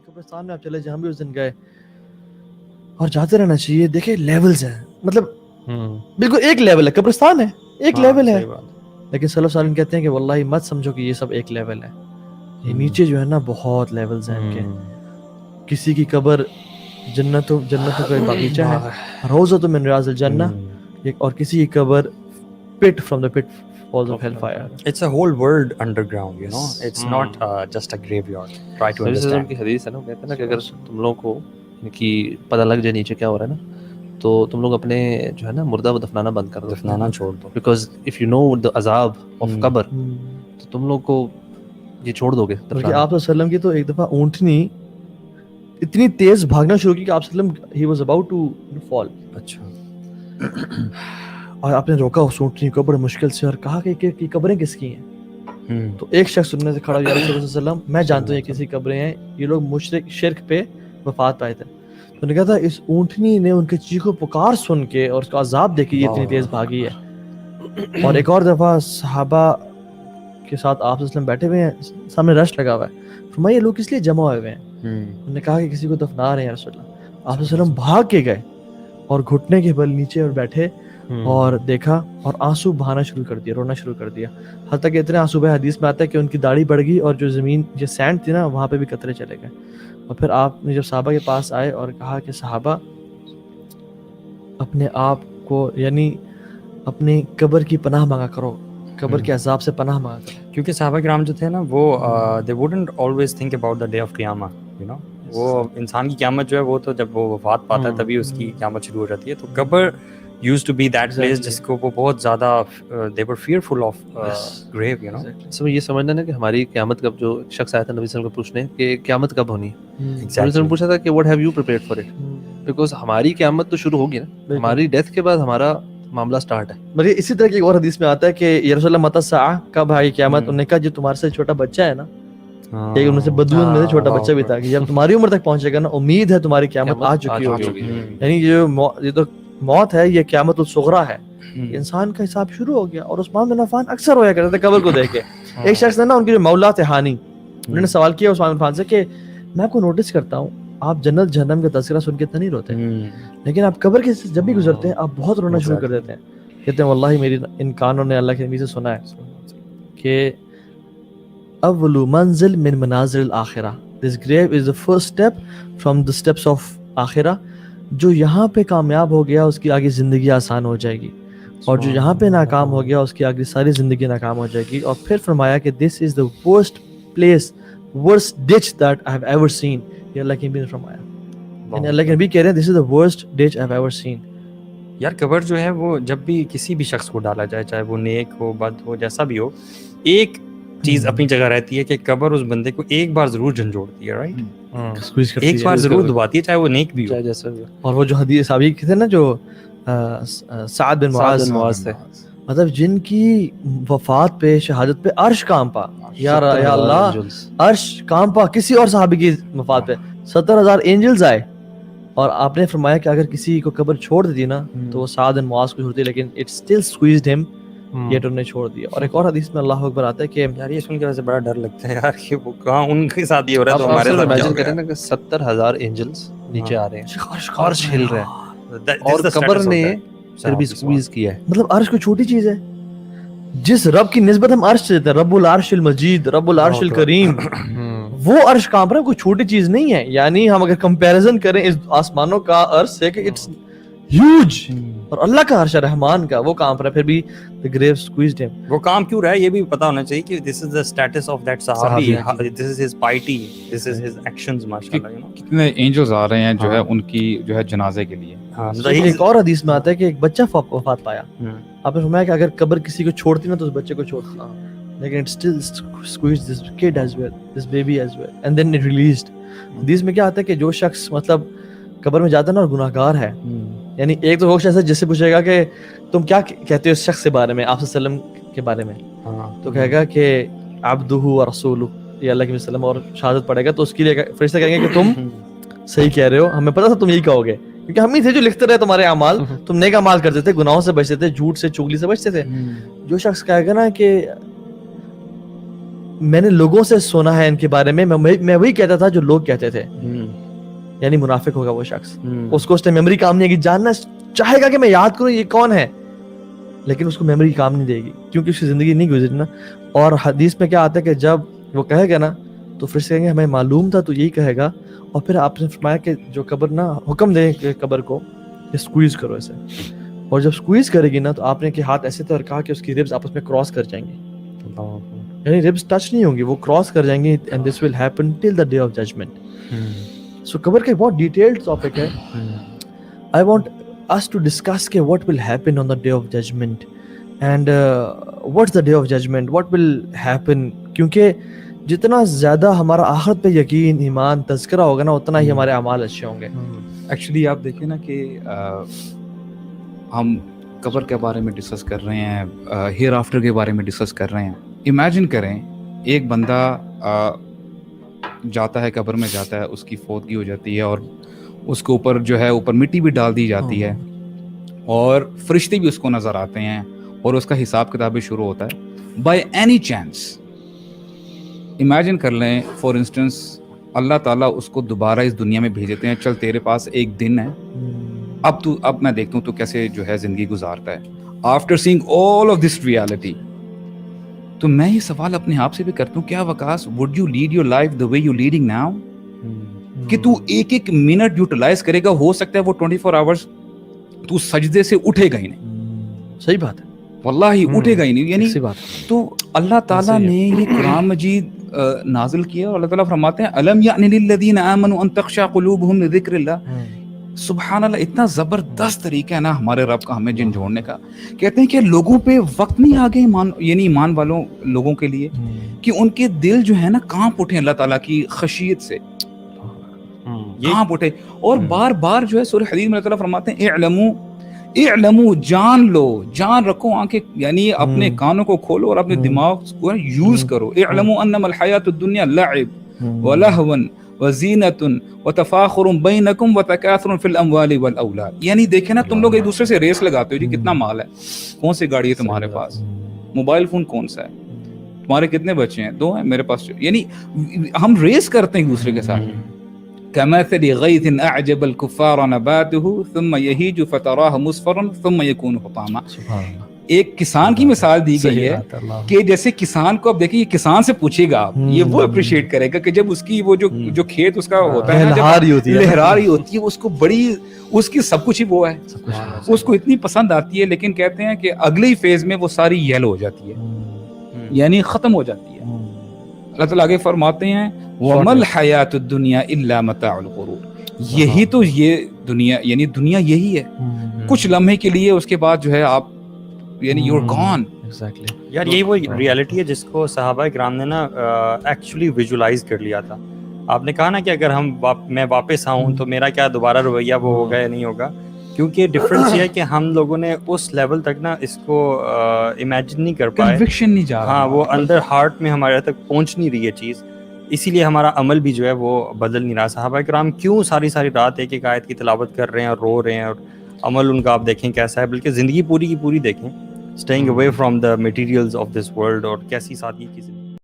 قبرستان میں آپ چلے جہاں بھی اس دن گئے اور جاتے رہنا چاہیے. دیکھیں لیولز ہیں, مطلب بالکل ایک لیول ہے, قبرستان ہے ایک لیول ہے, لیکن صلی اللہ علیہ وسلم کہتے ہیں کہ واللہ مت سمجھو کہ یہ سب ایک لیول ہے, یہ نیچے جو ہے نا بہت لیولز ہیں ان کے. کسی کی قبر جنتوں کا باغیچہ ہے, روضۃ من ریاض الجنہ, اور کسی کی قبر pit from the pitfalls of hellfire. It's a whole world underground, you know. It's not just a graveyard. Try to understand. کی حدیث ہے نا, کہتے ہیں نا کہ اگر تم لوگوں کو ان کی پتہ لگ جائے نیچے کیا ہو رہا ہے نا, تو تم لوگ اپنے جو ہے نا مردہ دفنانا بند کر دو, دفنانا چھوڑ دو. Because if you know the عذاب of قبر, تو تم لوگ کو یہ چھوڑ دو گے. بلکہ آپ صلی اللہ علیہ وسلم کی تو ایک دفعہ اونٹنی اتنی تیز بھاگنا شروع کی کہ آپ صلی اللہ علیہ وسلم he was about to fall. اچھا. اور آپ نے روکا اس اونٹنی کو بڑے مشکل سے اور کہا کہ یہ قبریں کس کی ہیں؟ تو ایک شخص انہوں نے کھڑا ہوا, یا رسول اللہ صلی اللہ علیہ وسلم میں جانتا ہوں یہ کسی قبریں ہیں, یہ لوگ مشرک شرک پہ وفات پائے تھے. تو نے کہا تھا اس اونٹنی نے ان کے چیخ و پکار سن کے اور اس کا عذاب دیکھ کے یہ اتنی تیز بھاگی ہے. اور ایک اور دفعہ صحابہ کے ساتھ آپ صلی اللہ علیہ وسلم بیٹھے ہوئے ہیں, سامنے رش لگا ہوا ہے, فرمایا یہ لوگ کس لیے جمع ہوئے ہوئے ہیں؟ انہوں نے کہا کہ کسی کو دفنا رہے ہیں یا رسول اللہ. آپ صلی اللہ علیہ وسلم بھاگ کے گئے اور گھٹنے کے بل نیچے اور بیٹھے اور دیکھا اور آنسو بہانا شروع کر دیا, رونا شروع کر دیا, حتیٰ کہ اتنے آنسو بہے حدیث میں آتا ہے کہ ان کی داڑھی بڑھ گئی اور جو زمین جو سینڈ تھی نا وہاں پہ بھی قطرے چلے گئے. اور پھر آپ نے جب صحابہ کے پاس آئے اور کہا کہ صحابہ اپنے آپ کو یعنی اپنی قبر کی پناہ مانگا کرو, قبر کے عذاب سے پناہ مانگا کرو. کیونکہ صحابہ کرام جو تھے نا وہ they wouldn't always think about the day of قیامہ, you know. وہ انسان کی قیامت جو ہے وہ تو جب وہ وفات پاتا ہے تبھی اس کی قیامت شروع ہو جاتی ہے. تو قبر used to be that place جس کو وہ بہت زیادہ they were fearful of grave, you know. سو یہ سمجھنا نا کہ ہماری قیامت کب, جو شخص آیا تھا نبی صلی اللہ علیہ وسلم کو پوچھنے کہ قیامت کب ہونی ہے, نبی صلی اللہ علیہ وسلم پوچھا تھا کہ what have you prepared for it, because ہماری قیامت تو شروع ہوگی نا, ہماری ڈیتھ کے بعد ہمارا معاملہ سٹارٹ ہے. بلکہ اسی طرح کی ایک اور حدیث میں آتا ہے کہ یا رسول اللہ متی الساعہ, کب آئے قیامت؟ انہوں نے کہا جو تمہارے سے چھوٹا بچہ ہے نا, ایک ان میں سے بدوؤں میں سے چھوٹا بچہ بھی تھا, کہ جب تمہاری عمر تک پہنچے گا نا امید ہے تمہاری قیامت آ چکی ہوگی. یعنی یہ تو موت ہے, یہ قیامت الصغریٰ ہے, انسان کا حساب شروع ہو گیا. اور عثمان بن عفان اکثر ہویا کرتے تھے قبر کو دیکھ کے. ایک شخص نے نا ان کے جو مولا تھے ہانی, انہوں نے سوال کیا عثمان بن عفان سے کہ میں آپ کو نوٹس کرتا ہوں آپ جنت جہنم کا تذکرہ سن کے نہیں روتے, لیکن آپ قبر کے جب بھی گزرتے ہیں آپ بہت رونا شروع کر دیتے ہیں. کہتے ہیں واللہ میری ان کانوں نے اللہ کے نبی سے سنا ہے کہ اول منزل من منازل الاخرہ, this grave is the first step from the steps of آخرہ. جو یہاں پہ کامیاب ہو گیا اس کی آگے زندگی آسان ہو جائے گی, اور جو یہاں پہ ناکام ہو گیا اس کی آگے ساری زندگی ناکام ہو جائے گی. اور پھر فرمایا کہ this is the worst place, worst ditch that I have ever seen. یہ اللہ کے نبی نے فرمایا, یعنی اللہ کے نبی کہہ رہے ہیں this is the worst ditch I have ever seen. یار قبر جو ہے وہ جب بھی کسی بھی شخص کو ڈالا جائے, چاہے وہ نیک ہو بد ہو جیسا بھی ہو, ایک چیز اپنی جگہ رہتی ہے کہ قبر اس بندے کو ایک بار ضرور جھنجھوڑتی ہے, رائٹ, ایک بار ضرور دباتی ہے, چاہے وہ نیک بھی ہو. اور وہ جو حدیث صحابی تھے نا جو سعد بن معاذ تھے, مطلب جن کی وفات پہ شہادت پہ عرش کانپا, یا اللہ عرش کانپا کسی اور صحابی کی وفات پہ, 70,000 اینجلز آئے. اور آپ نے فرمایا کہ اگر کسی کو قبر چھوڑ دیتی نا تو وہ سعد بن معاذ کو چھوڑتی, لیکن اٹ اسٹل سکویزڈ ہم, یہ انہوں نے چھوڑ دیا. اور ایک اور حدیث میں اللہ اکبر آتا ہے کہ یار یہ سن کے ویسے بڑا ڈر لگتا ہے یار کہ وہ کہاں ان کے ساتھ یہ ہو رہا ہے تو ہمارے ساتھ امیجن کریں نا کہ 70,000 اینجلز نیچے آ رہے ہیں, عرش ہل رہا ہے, اور قبر نے پھر بھی سکویز کیا ہے. مطلب عرش کوئی چھوٹی چیز ہے, جس رب کی نسبت ہم عرش سے دیتے ہیں, رب العرش المجید, رب العرش الکریم, وہ عرش کانپ رہا ہے, کوئی چھوٹی چیز نہیں ہے. یعنی ہم اگر کمپیریزن کریں اس آسمانوں کا عرش سے کہ اٹس ہیوج, اور اللہ کا عرش رحمان کا وہ کانپ رہا ہے, پھر بھی the grave squeezed him. وہ کام کیوں رہا ہے یہ بھی پتا ہونا چاہیے کہ this is the status of that صحابی, this is his piety, this is his actions, ماشاءاللہ, you know. کتنے اینجلز آ رہے ہیں جو ہے ان کی جو ہے جنازے کے لیے. ایک اور حدیث میں آتا ہے کہ ایک بچہ وفات پایا, آپ نے فرمایا کہ اگر قبر کسی کو چھوڑتی نا تو اس بچے کو چھوڑتا, لیکن it still squeezed this kid as well, this baby as well, and then it released. حدیث میں کیا آتا ہے کہ جو شخص مطلب قبر میں جاتا ہے نا اور گناہگار ہے, یعنی ایک تو وہ شخص ہے جس سے پوچھے گا کہ تم کیا کہتے ہو اس شخص کے بارے میں, آپ صلی اللہ علیہ وسلم کے بارے میں, تو کہے گا کہ عبدہ و رسولہ, یہ اللہ کے وسلم, اور شہادت پڑھے گا تو اس کے لیے فرشتے کہیں گے کہ تم صحیح کہہ رہے ہو, ہمیں پتا تھا تم یہی کہو گے, کیونکہ ہم ہی تھے جو لکھتے رہے تمہارے اعمال, تم نیک اعمال کرتے تھے, گناہوں سے بچتے تھے, جھوٹ سے چغلی سے بچتے تھے. جو شخص کہے گا نا کہ میں نے لوگوں سے سنا ہے ان کے بارے میں وہی کہتا تھا جو لوگ کہتے تھے. یعنی منافق ہوگا وہ شخص, اس کو اس ٹائم میموری کام نہیں ہے کہ جاننا چاہے گا کہ میں یاد کروں یہ کون ہے, لیکن اس کو میموری کام نہیں دے گی کیونکہ اس کی زندگی نہیں گزری نا. اور حدیث میں کیا آتا ہے کہ جب وہ کہے گا نا تو پھر سے کہیں گے ہمیں معلوم تھا تو یہی کہے گا. اور پھر آپ نے فرمایا کہ جو قبر نا حکم دے کہ قبر کو کہ اسکویز کرو ایسے, اور جب اسکویز کرے گی نا تو آپ نے کہ ہاتھ ایسے تھے اور کہا کہ اس کی ربز آپس میں کراس کر جائیں گے, یعنی ربز ٹچ نہیں ہوں گی, وہ کراس کر جائیں گے. And this will happen till the day of judgment. So قبر کا بہت ڈیٹیلڈ ٹاپک ہے. I want us to discuss کہ what will happen on the day of judgment and what's the day of judgment, what will happen. کیونکہ جتنا زیادہ ہمارا آخرت پہ یقین, ایمان, تذکرہ ہوگا نا اتنا ہی ہمارے اعمال اچھے ہوں گے. ایکچولی آپ دیکھیں نا کہ ہم قبر کے بارے میں ڈسکس کر رہے ہیں, ہیئر آفٹر کے بارے میں ڈسکس کر رہے ہیں. امیجن کریں ایک بندہ جاتا ہے, قبر میں جاتا ہے, اس کی فوتگی ہو جاتی ہے اور اس کے اوپر جو ہے اوپر مٹی بھی ڈال دی جاتی ہے اور فرشتے بھی اس کو نظر آتے ہیں اور اس کا حساب کتاب بھی شروع ہوتا ہے. بائی اینی چانس امیجن کر لیں فار انسٹنس اللہ تعالیٰ اس کو دوبارہ اس دنیا میں بھیجتے ہیں, چل تیرے پاس ایک دن ہے, اب میں دیکھتا ہوں تو کیسے جو ہے زندگی گزارتا ہے after seeing all of this reality. تو میں یہ سوال اپنے آپ سے بھی کرتا ہوں, کیا وکاس would you lead your life the way you leading now, کہ تو ایک ایک منٹ یوٹیلائز کرے گا, ہو سکتا ہے وہ 24 آورز تو سجدے سے اٹھے گا ہی نہیں. صحیح بات ہے, واللہ اٹھے گا ہی نہیں. یعنی بات. تو اللہ تعالیٰ نے یہ قرآن مجید نازل کیا اور اللہ تعالیٰ فرماتے ہیں الم یعن للذین آمنوا ان تخشع قلوبہم لذکر اللہ. سبحان اللہ, اتنا زبردست طریقہ ہے نا ہمارے رب کا ہمیں جھنجھوڑنے کا. کہتے ہیں کہ لوگوں پہ وقت نہیں آ گئے یعنی ایمان والوں لوگوں کے لیے کہ ان کے دل جو ہے نا کانپ اٹھے اللہ تعالیٰ کی خشیت سے, کہاں اٹھے. اور بار بار جو ہے سورہ حدید میں اللہ تعالیٰ فرماتے ہیں اعلمو, جان لو, جان رکھو, آنکھیں یعنی اپنے کانوں کو کھولو اور اپنے دماغ کو یوز کرو. اعلمو انما الحیات الدنیا لعب ولہو وزینۃ وتفاخر بینکم وتکاثر فی الاموال والاولاد. یعنی دیکھیں نا تم لوگ ایک دوسرے سے ریس لگاتے ہو جی کتنا مال ہے, کون سی گاڑی ہے تمہارے پاس, موبائل فون کون سا ہے, تمہارے کتنے بچے ہیں, 2 ہیں, میرے پاس. یعنی ہم ریس کرتے ہیں ایک دوسرے کے ساتھ. كمثل غيث أعجب الكفار نباته ثم يهيج فتراه مصفرا ثم يكون حطاما. ایک کسان کی مثال دی گئی ہے کہ جیسے کسان کو اب دیکھیں, یہ کسان سے پوچھے گا آپ, یہ وہ اپریشیٹ کرے گا کہ جب اس کی وہ جو کھیت اس کا ہوتا ہے لہراری ہوتی ہے, اس کو بڑی اس کی سب کچھ ہی وہ ہے, اس کو اتنی پسند آتی ہے. لیکن کہتے ہیں کہ اگلی فیز میں وہ ساری یلو ہو جاتی ہے, یعنی ختم ہو جاتی ہے. اللہ تعالیٰ آگے فرماتے ہیں وَمَا الْحَيَاةُ الدُّنْيَا إِلَّا مَتَاعُ الْغُرُورِ. یہی تو یہ دنیا, یعنی دنیا یہی ہے, کچھ لمحے کے لیے, اس کے بعد جو ہے آپ یعنی یو آر گون. یار یہی وہ ریالٹی ہے جس کو صحابہ کرام نے نا ایکچولی ویژولائز کر لیا تھا. آپ نے کہا نا کہ اگر میں واپس آؤں تو میرا کیا دوبارہ رویہ وہ ہوگا یا نہیں ہوگا, کیونکہ ڈفرینس یہ ہے کہ ہم لوگوں نے اس لیول تک نا اس کو امیجن نہیں کر پائے, کنوکشن نہیں جا رہا, ہاں وہ اندر ہارٹ میں ہمارے تک پہنچ نہیں رہی ہے چیز, اسی لیے ہمارا عمل بھی جو ہے وہ بدل نہیں رہا. صحابہ کرام کیوں ساری رات ایک ایک آیت کی تلاوت کر رہے ہیں اور رو رہے ہیں, اور عمل ان کا آپ دیکھیں کیسا ہے, بلکہ زندگی پوری کی پوری دیکھیں, staying away from the materials of this world, اور کیسی سادگی کی زندگی.